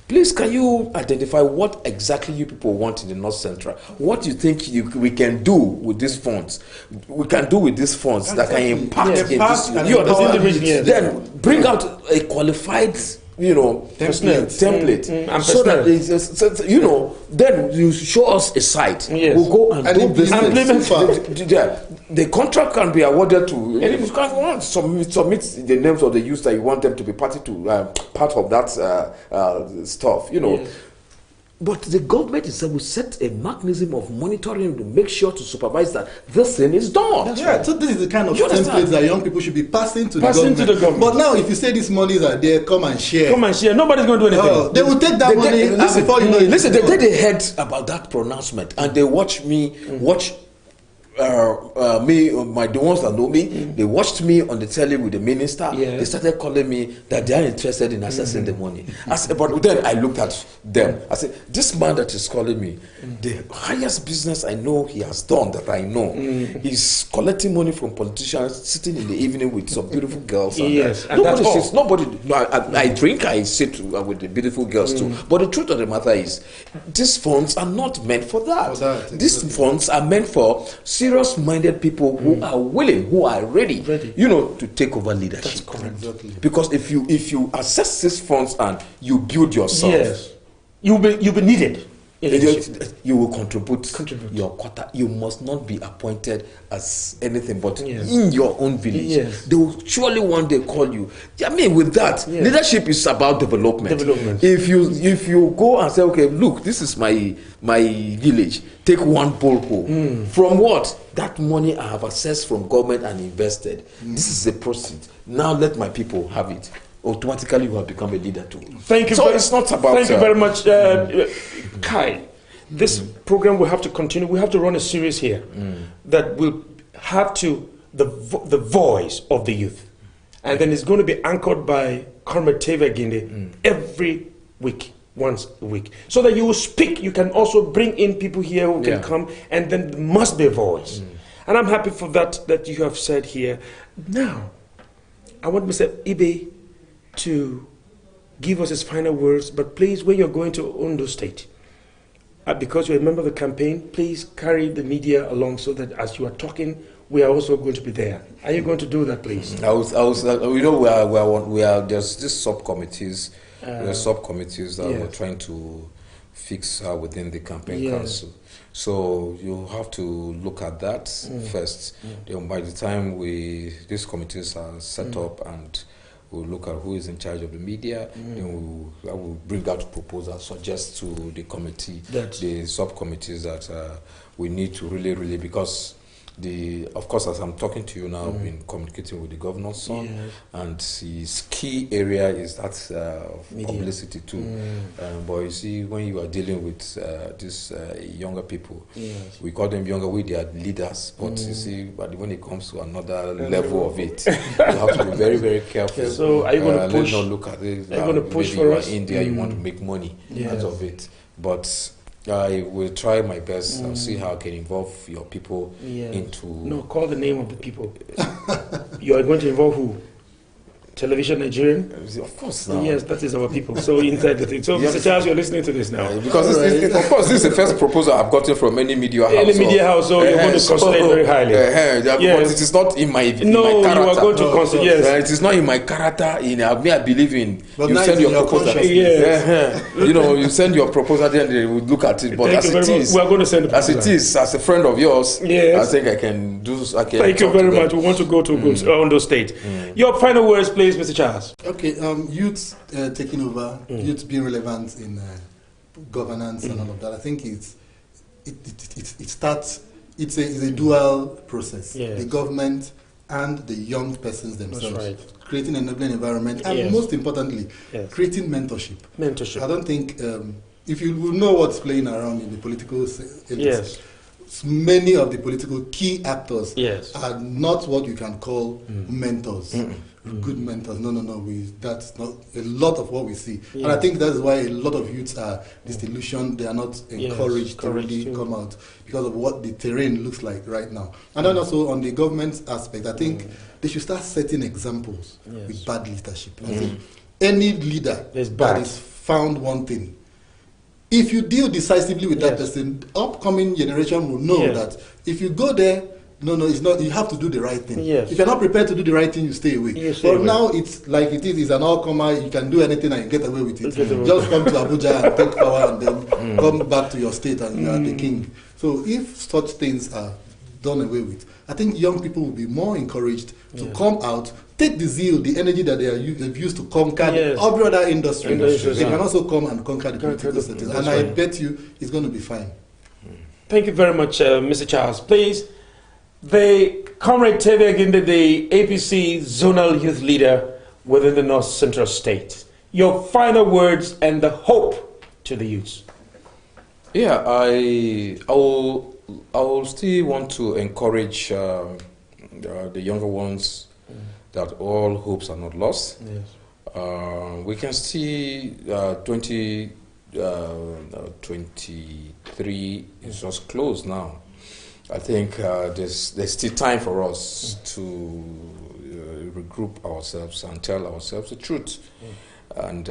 Please, can you identify what exactly you people want in the North Central? What do you think we can do with these funds? We can do with these funds that can impact in this. You understand? Then bring out a qualified, template, so that then you show us a site. Yes. We'll go and do business. The contract can be awarded to. You can submit the names of the youth that you want them to be part of that stuff. Yes. But the government itself will set a mechanism of monitoring to make sure to supervise that this thing is done. So this is the kind of templates that young people should be passing to the government. But now, if you say these monies are there, come and share. Nobody's going to do anything. They will take that money. Before you know it. Listen, they heard about that pronouncement and they watch the ones that know me, they watched me on the telly with the minister. They started calling me that they are interested in accessing the money. But then I looked at them. I said, this man that is calling me, the highest business I know he has done that I know is collecting money from politicians, sitting in the evening with some beautiful girls. I drink, I sit with the beautiful girls too. But the truth of the matter is, these funds are not meant for that. These funds are meant for serious-minded people who are willing, who are ready, to take over leadership. That's correct. Exactly. Because if you assess these funds and you build yourself, you'll be needed. You will contribute your quota. You must not be appointed as anything but in your own village. Yes. They will surely one day call you. I mean, with that, leadership is about development. If you go and say, okay, look, this is my village, take one borehole. From what? That money I have accessed from government and invested. This is the proceed. Now let my people have it. Automatically you have become a leader too. Thank you. So it's not about. Thank you very much, Kai. This program will have to continue. We have to run a series here that will have to the voice of the youth, and then it's going to be anchored by Comrade Teva Ginde every week, once a week, so that you will speak. You can also bring in people here who can come, and then there must be a voice. And I'm happy for that you have said here. Now, I want Mr. Ibe to give us his final words, but please, when you're going to Ondo State, because you're a member of the campaign, please carry the media along so that as you are talking, we are also going to be there. Are you going to do that, please? We are there's these subcommittees. There are subcommittees that we're trying to fix within the campaign council. So you have to look at that first. Then by the time these committees are set up and we'll look at who is in charge of the media, then I will bring out proposals, suggest to the committee, the subcommittees that we need to really, because of course, as I'm talking to you now, I've been communicating with the governor's son, and his key area is that publicity too. But you see, when you are dealing with these younger people, we call them younger, they are leaders, but you see, but when it comes to another level of it, you have to be very, very careful. So are you going to push? Let's not look at it. Are you going to push for us? In India, you want to make money out of it, but I will try my best and see how I can involve your people into... No, call the name of the people. You are going to involve who? Television Nigerian? Of course, now. Yes, that is our people. So inside the thing. So, Mr. Charles, you're listening to this now. Because, of course, this is the first proposal I've gotten from any media house. Any media house, so you're going to consider very highly. But it is not in my character. No, you are going to consider, it is not in my character. I believe in... But you send your proposal. You send your proposal, then they will look at it. But as it is, we are going to send as it is, as a friend of yours, I think I can do... Thank you very much. We want to go to Ondo State. Your final words, please, Mr. Charles. Okay, youth taking over, youth being relevant in governance and all of that. I think it starts. It's a dual process. The government and the young persons themselves, creating an enabling environment, and most importantly, creating mentorship. I don't think if you will know what's playing around in the political industry. Many of the political key actors are not what you can call mentors, good mentors. No. That's not a lot of what we see. And I think that's why a lot of youths are disillusioned. They are not encouraged to really come out because of what the terrain looks like right now. And then also on the government aspect, I think they should start setting examples with bad leadership. I think any leader that is found wanting, if you deal decisively with that person, the upcoming generation will know that if you go there, it's not. You have to do the right thing. If you're not prepared to do the right thing, you stay away. But now it's like it is. It's an all-comer. You can do anything and you get away with it. Just come to Abuja and take power, and then come back to your state and you are the king. So if such things are done away with, I think young people will be more encouraged to come out, take the zeal, the energy that they've used to conquer every other industry. They can also come and conquer the political settings. And I bet you it's going to be fine. Thank you very much, Mr. Charles. Please, the Comrade Teve Ginde, the APC zonal youth leader within the North Central State. Your final words and the hope to the youths. Yeah, I will still want to encourage the younger ones that all hopes are not lost. We can see 2023 is just close now. I think there's still time for us to regroup ourselves and tell ourselves the truth and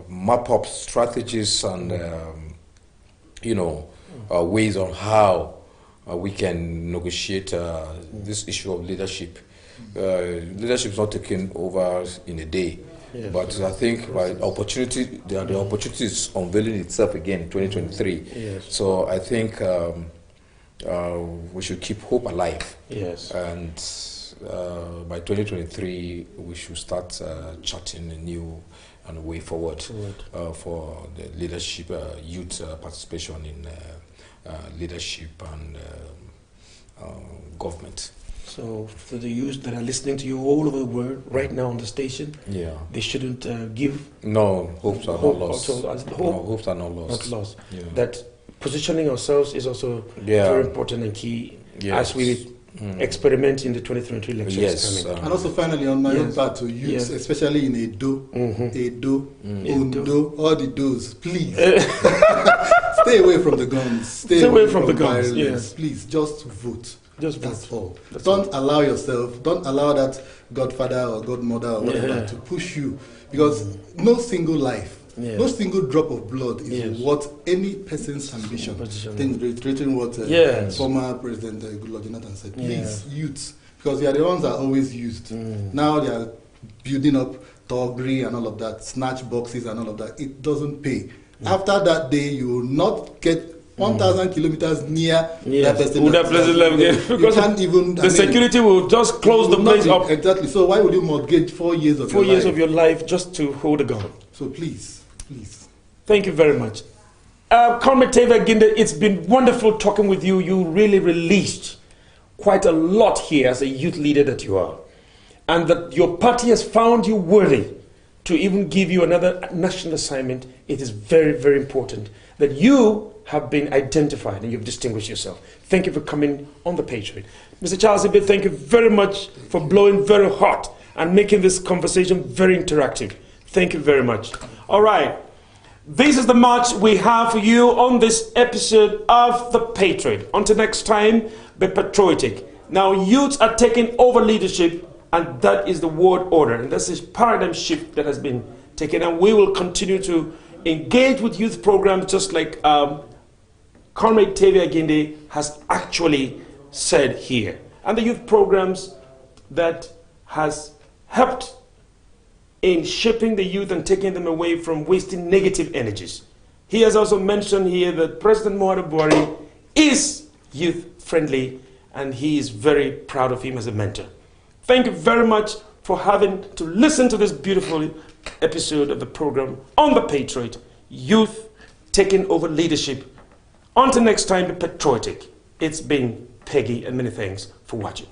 map up strategies and ways on how we can negotiate this issue of leadership. Leadership is not taken over in a day. Yes. But I think opportunity, the opportunity is unveiling itself again in 2023. Yes. So I think we should keep hope alive. Yes. And by 2023, we should start charting a new and way forward for the leadership, youth participation in leadership and government. So for the youth that are listening to you all over the world right now on the station, they shouldn't give. No, hopes are not lost. Hopes are not lost. Not lost. Yeah. That positioning ourselves is also very important and key as we experiment in the 2023 elections. Yes. And also finally on my own part to youth, especially in Edo, Ondo, all the do's, please. Stay away from the guns. Stay away from the guns. Yes. Please, just vote. That's all. Don't allow yourself, don't allow that godfather or godmother or whatever to push you, because no single life, no single drop of blood is what any person's ambition. Then reiterating what former President Goodluck Jonathan said. Please, youths, because they are the ones that are always used. Now they are building up Togri and all of that, snatch boxes and all of that. It doesn't pay. After that day, you will not get 1,000 kilometers near that person. Because you can't even, the security will just close the place up. Exactly. So why would you mortgage 4 years of 4 years of your life just to hold a gun? So please, please. Thank you very much. Comrade Teva Ginde, it's been wonderful talking with you. You really released quite a lot here as a youth leader that you are. And that your party has found you worthy to even give you another national assignment. It is very, very important that you have been identified and you've distinguished yourself. Thank you for coming on the Patriot. Mr. Charles Ibe, thank you very much for blowing very hot and making this conversation very interactive. Thank you very much. All right. This is the much we have for you on this episode of the Patriot. Until next time, be patriotic. Now, youths are taking over leadership, and that is the world order. And that's this paradigm shift that has been taken. And we will continue to engage with youth programs just like Comrade Tevia Ginde has actually said here. And the youth programs that has helped in shaping the youth and taking them away from wasting negative energies. He has also mentioned here that President Muhammadu Buhari is youth-friendly, and he is very proud of him as a mentor. Thank you very much for having to listen to this beautiful episode of the program on the Patriot, Youth Taking Over Leadership. Until next time, be patriotic. It's been Peggy, and many thanks for watching.